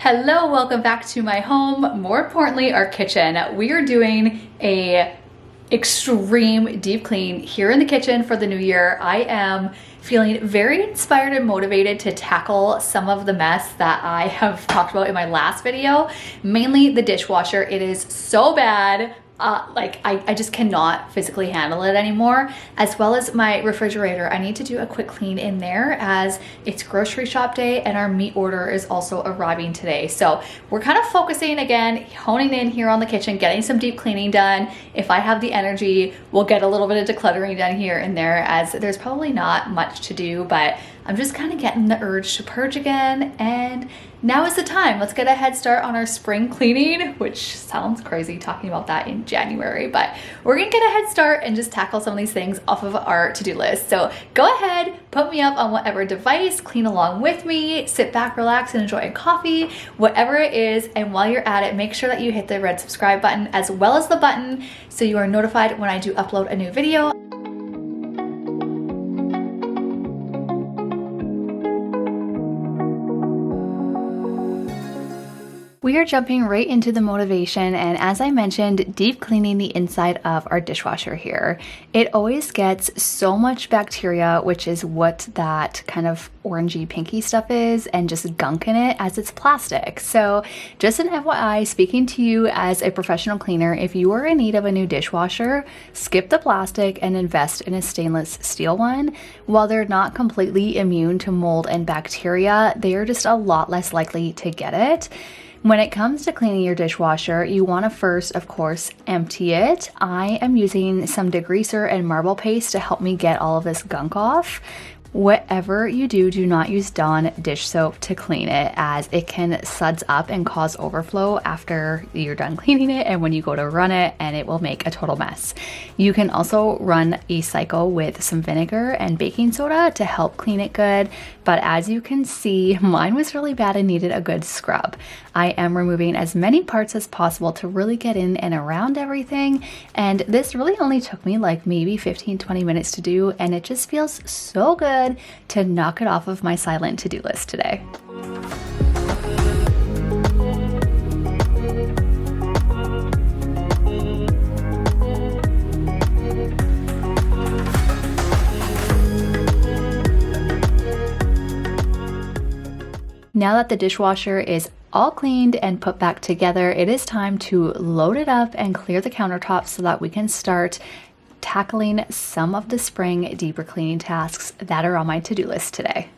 Hello, welcome back to my home. More importantly, our kitchen. We are doing a extreme deep clean here in the kitchen for the new year. I am feeling very inspired and motivated to tackle some of the mess that I have talked about in my last video, mainly the dishwasher. It is so bad. I just cannot physically handle it anymore, as well as my refrigerator. I need to do a quick clean in there as it's grocery shop day and our meat order is also arriving today. So we're kind of focusing again, honing in here on the kitchen, getting some deep cleaning done. If I have the energy, we'll get a little bit of decluttering done here and there, as there's probably not much to do, but I'm just kind of getting the urge to purge again, and now is the time. Let's get a head start on our spring cleaning, which sounds crazy talking about that in January, but we're gonna get a head start and just tackle some of these things off of our to-do list. So go ahead, put me up on whatever device, clean along with me, sit back, relax, and enjoy a coffee, whatever it is. And while you're at it, make sure that you hit the red subscribe button as well as the button so you are notified when I do upload a new video. We are jumping right into the motivation, and as I mentioned, deep cleaning the inside of our dishwasher here. It always gets so much bacteria, which is what that kind of orangey pinky stuff is, and just gunk in it as it's plastic. So just an FYI, speaking to you as a professional cleaner, if you are in need of a new dishwasher, skip the plastic and invest in a stainless steel one. While they're not completely immune to mold and bacteria, they are just a lot less likely to get it. When it comes to cleaning your dishwasher, you want to first, of course, empty it. I am using some degreaser and marble paste to help me get all of this gunk off. Whatever you do, do not use Dawn dish soap to clean it, as it can suds up and cause overflow after you're done cleaning it and when you go to run it, and it will make a total mess. You can also run a cycle with some vinegar and baking soda to help clean it good, but as you can see, mine was really bad and needed a good scrub. I am removing as many parts as possible to really get in and around everything, and this really only took me like maybe 15-20 minutes to do, and it just feels so good to knock it off of my silent to-do list today. Now that the dishwasher is all cleaned and put back together, it is time to load it up and clear the countertops so that we can start tackling some of the spring deeper cleaning tasks that are on my to-do list today.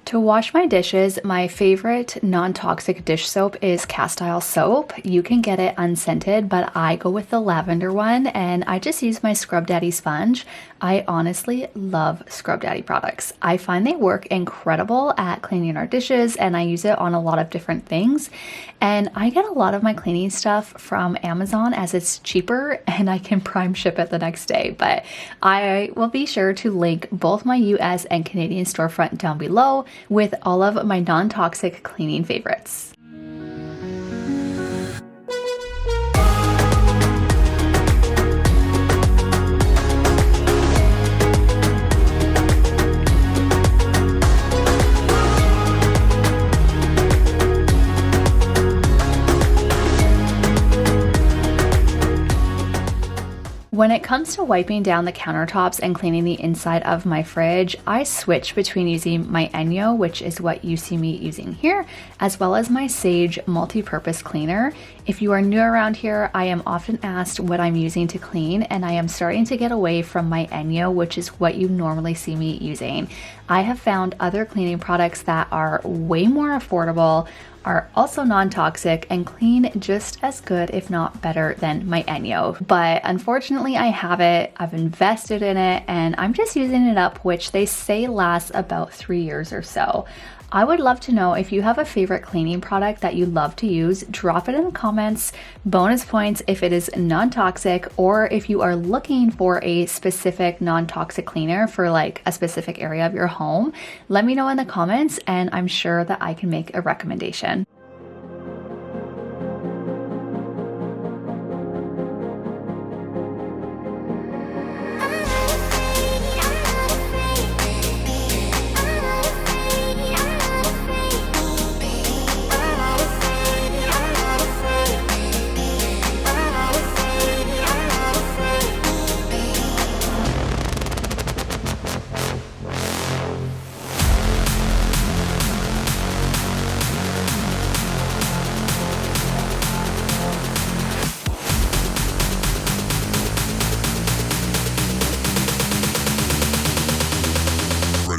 To wash my dishes, my favorite non-toxic dish soap is cast iron soap. You can get it unscented, but I go with the lavender one, and I just use my Scrub Daddy sponge. I honestly love Scrub Daddy products. I find they work incredible at cleaning our dishes, and I use it on a lot of different things. And I get a lot of my cleaning stuff from Amazon as it's cheaper and I can prime ship it the next day. But I will be sure to link both my US and Canadian storefront down below with all of my non-toxic cleaning favorites. When it comes to wiping down the countertops and cleaning the inside of my fridge, I switch between using my Enyo, which is what you see me using here, as well as my Sage multi-purpose cleaner. If you are new around here, I am often asked what I'm using to clean, and I am starting to get away from my Enyo, which is what you normally see me using. I have found other cleaning products that are way more affordable, are also non-toxic and clean just as good, if not better, than my Enyo. But unfortunately, I have it, I've invested in it, and I'm just using it up, which they say lasts about 3 years or so. I would love to know if you have a favorite cleaning product that you love to use. Drop it in the comments. Bonus points if it is non-toxic, or if you are looking for a specific non-toxic cleaner for like a specific area of your home. Let me know in the comments and I'm sure that I can make a recommendation.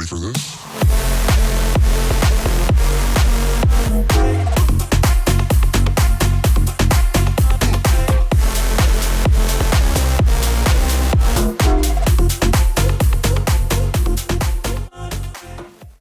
For this?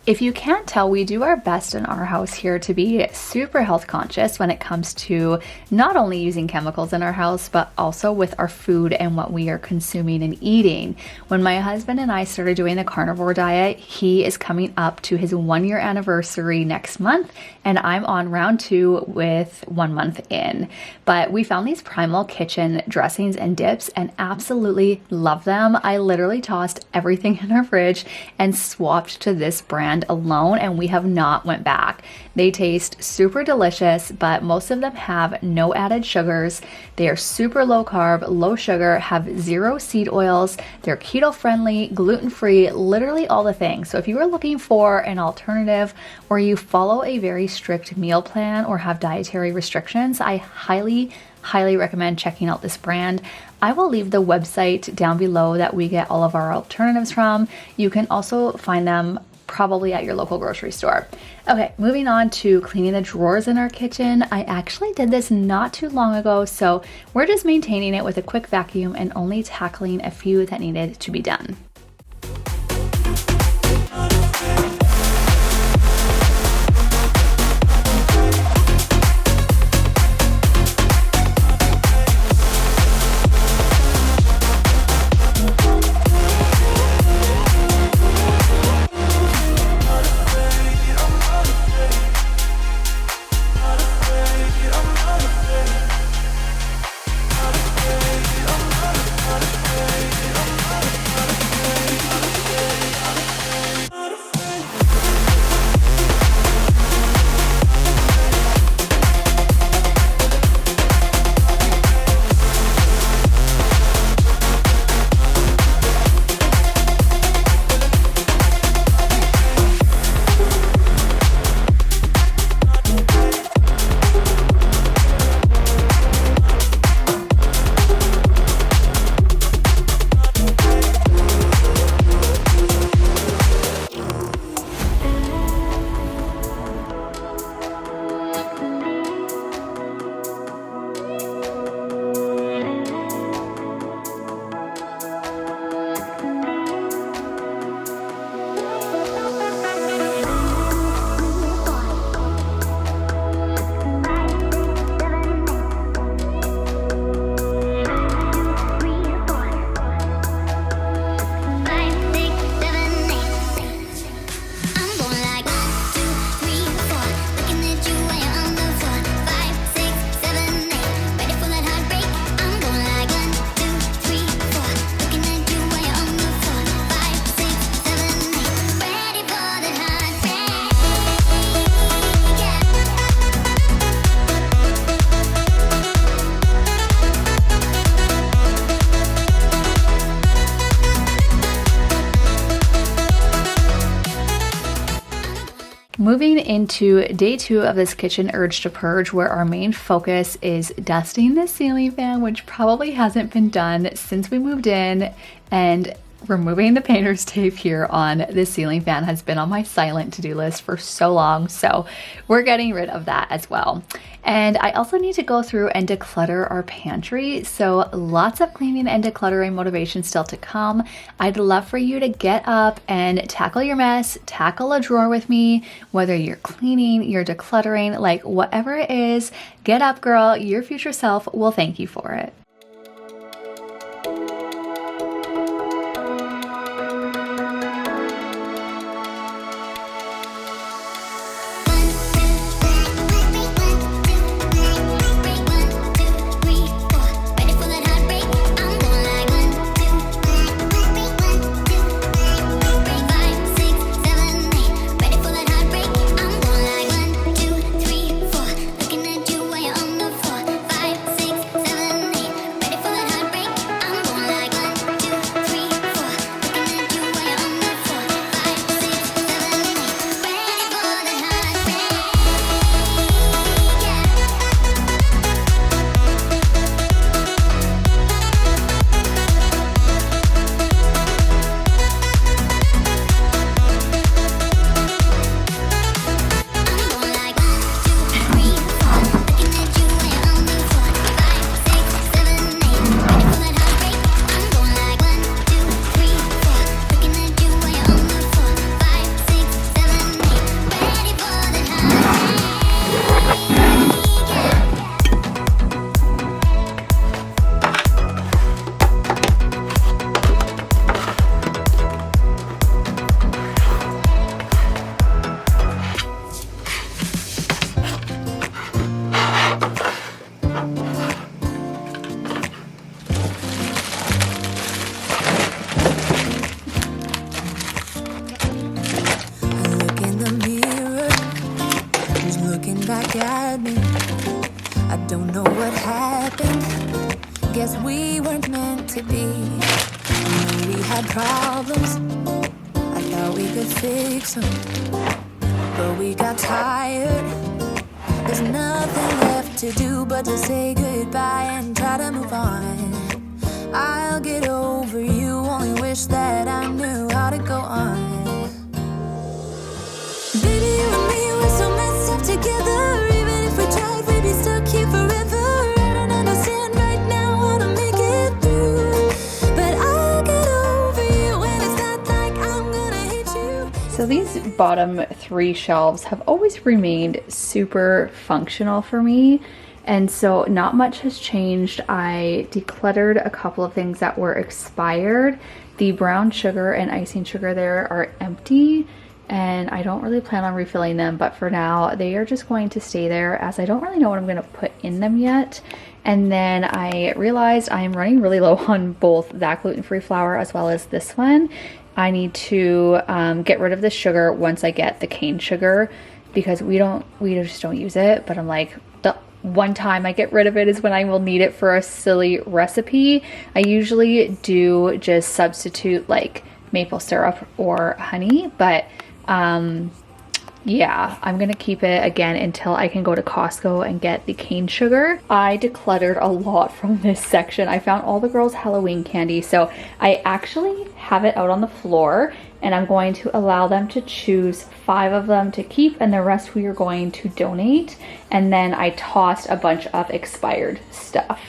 If you can't tell, we do our best in our house here to be super health conscious when it comes to not only using chemicals in our house, but also with our food and what we are consuming and eating. When my husband and I started doing the carnivore diet, he is coming up to his 1-year anniversary next month, and I'm on round 2 with 1 month in. But we found these Primal Kitchen dressings and dips and absolutely love them. I literally tossed everything in our fridge and swapped to this brand alone, and we have not went back. They taste super delicious, but most of them have no added sugars. They are super low carb, low sugar, have 0 seed oils. They're keto friendly, gluten free, literally all the things. So if you are looking for an alternative, or you follow a very strict meal plan or have dietary restrictions, I highly recommend checking out this brand. I will leave the website down below that we get all of our alternatives from. You can also find them probably at your local grocery store. Okay, moving on to cleaning the drawers in our kitchen. I actually did this not too long ago, so we're just maintaining it with a quick vacuum and only tackling a few that needed to be done. Moving into day 2 of this kitchen urge to purge, where our main focus is dusting the ceiling fan, which probably hasn't been done since we moved in. And Removing the painter's tape here on this ceiling fan has been on my silent to-do list for so long, so we're getting rid of that as well. And I also need to go through and declutter our pantry, so lots of cleaning and decluttering motivation still to come. I'd love for you to get up and tackle your mess, tackle a drawer with me, whether you're cleaning, you're decluttering, like whatever it is, get up, girl. Your future self will thank you for it. back at me. I don't know what happened. Guess we weren't meant to be. I know we had problems. I thought we could fix them, but we got tired. There's nothing left to do but to say goodbye and try to move on. I'll get over you, only wish that I knew how to go on. Baby, you and me, we're so messed up together. Even if we tried, we'd be stuck here forever. I don't understand right now how to make it through, but I'll get over you, and it's not like I'm gonna hate you. So these bottom 3 shelves have always remained super functional for me. And so not much has changed. I decluttered a couple of things that were expired. The brown sugar and icing sugar there are empty, and I don't really plan on refilling them, but for now they are just going to stay there as I don't really know what I'm going to put in them yet. And then I realized I am running really low on both that gluten-free flour as well as this one. I need to get rid of the sugar once I get the cane sugar, because we just don't use it. But I'm like, the one time I get rid of it is when I will need it for a silly recipe. I usually do just substitute like maple syrup or honey, but yeah, I'm gonna keep it again until I can go to Costco and get the cane sugar. I decluttered a lot from this section. I found all the girls' Halloween candy, so I actually have it out on the floor, and I'm going to allow them to choose 5 of them to keep, and the rest we are going to donate. And then I tossed a bunch of expired stuff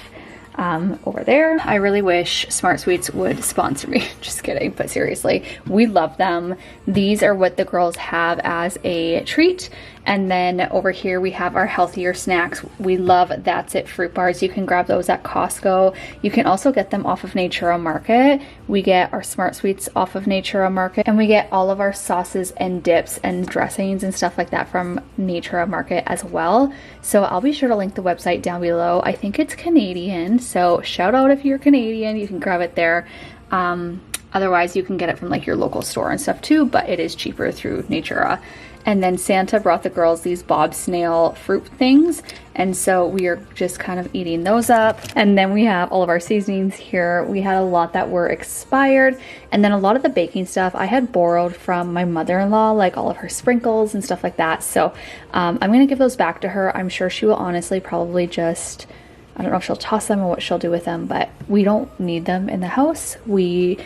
over there. I really wish Smart Sweets would sponsor me. Just kidding, but seriously, we love them. These are what the girls have as a treat. And then over here we have our healthier snacks. We love That's It fruit bars. You can grab those at Costco. You can also get them off of Natura Market. We get our Smart Sweets off of Natura Market, and we get all of our sauces and dips and dressings and stuff like that from Natura Market as well. So I'll be sure to link the website down below. I think it's Canadian, so shout out if you're Canadian, you can grab it there. Otherwise you can get it from like your local store and stuff too, but it is cheaper through Natura. And then Santa brought the girls these Bob Snail fruit things, and so we are just kind of eating those up. And then we have all of our seasonings here. We had a lot that were expired, and then a lot of the baking stuff I had borrowed from my mother-in-law, like all of her sprinkles and stuff like that. So I'm gonna give those back to her. I'm sure she will honestly probably just, I don't know if she'll toss them or what she'll do with them, but we don't need them in the house. We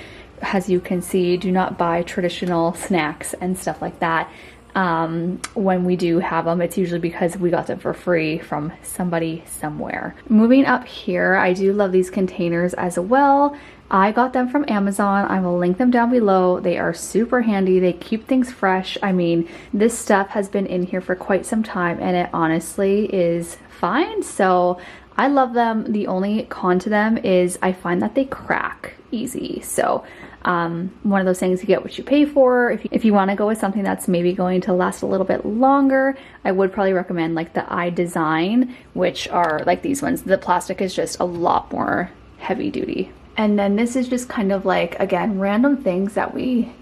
as you can see, do not buy traditional snacks and stuff like that. When we do have them, it's usually because we got them for free from somebody somewhere. Moving up here, I do love these containers as well. I got them from Amazon. I will link them down below. They are super handy. They keep things fresh. I mean, this stuff has been in here for quite some time and it honestly is fine. So I love them. The only con to them is I find that they crack easy. So one of those things, you get what you pay for. If you want to go with something that's maybe going to last a little bit longer, I would probably recommend like the iDesign, which are like these ones. The plastic is just a lot more heavy duty. And then this is just kind of like, again, random things that we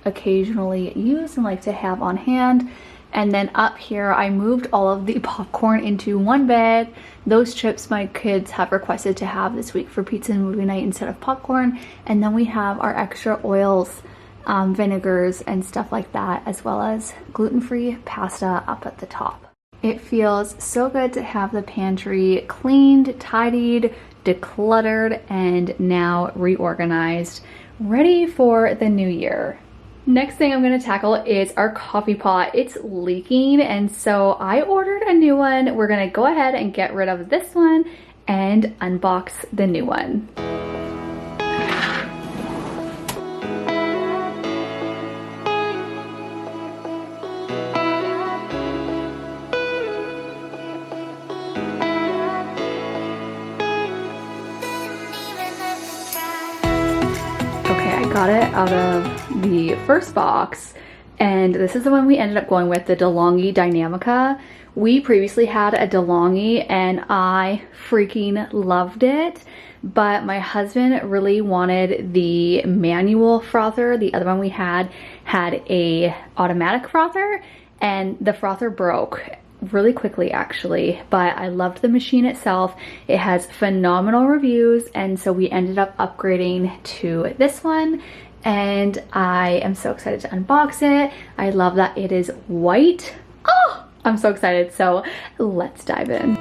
occasionally use and like to have on hand. And then up here, I moved all of the popcorn into one bag. Those chips my kids have requested to have this week for pizza and movie night instead of popcorn. And then we have our extra oils, vinegars and stuff like that, as well as gluten-free pasta up at the top. It feels so good to have the pantry cleaned, tidied, decluttered, and now reorganized, ready for the new year. Next thing I'm going to tackle is our coffee pot. It's leaking, and so I ordered a new one. We're going to go ahead and get rid of this one and unbox the new one. Got it out of the first box, and this is the one we ended up going with, the DeLonghi Dynamica. We previously had a DeLonghi and I freaking loved it, but my husband really wanted the manual frother. The other one we had a automatic frother, and the frother broke really quickly actually, but I loved the machine itself. It has phenomenal reviews, and so we ended up upgrading to this one, and I am so excited to unbox it. I love that it is white. Oh, I'm so excited. So let's dive in.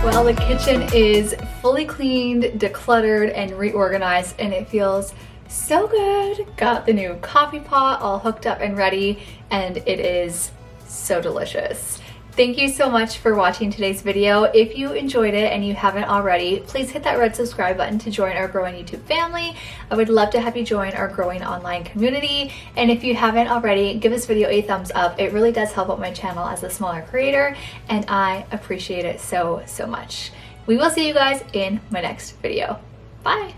Well, the kitchen is fully cleaned, decluttered, and reorganized, and it feels so good. Got the new coffee pot all hooked up and ready, and it is so delicious. Thank you so much for watching today's video. If you enjoyed it and you haven't already, please hit that red subscribe button to join our growing YouTube family. I would love to have you join our growing online community. And if you haven't already, give this video a thumbs up. It really does help out my channel as a smaller creator, and I appreciate it so, so much. We will see you guys in my next video. Bye.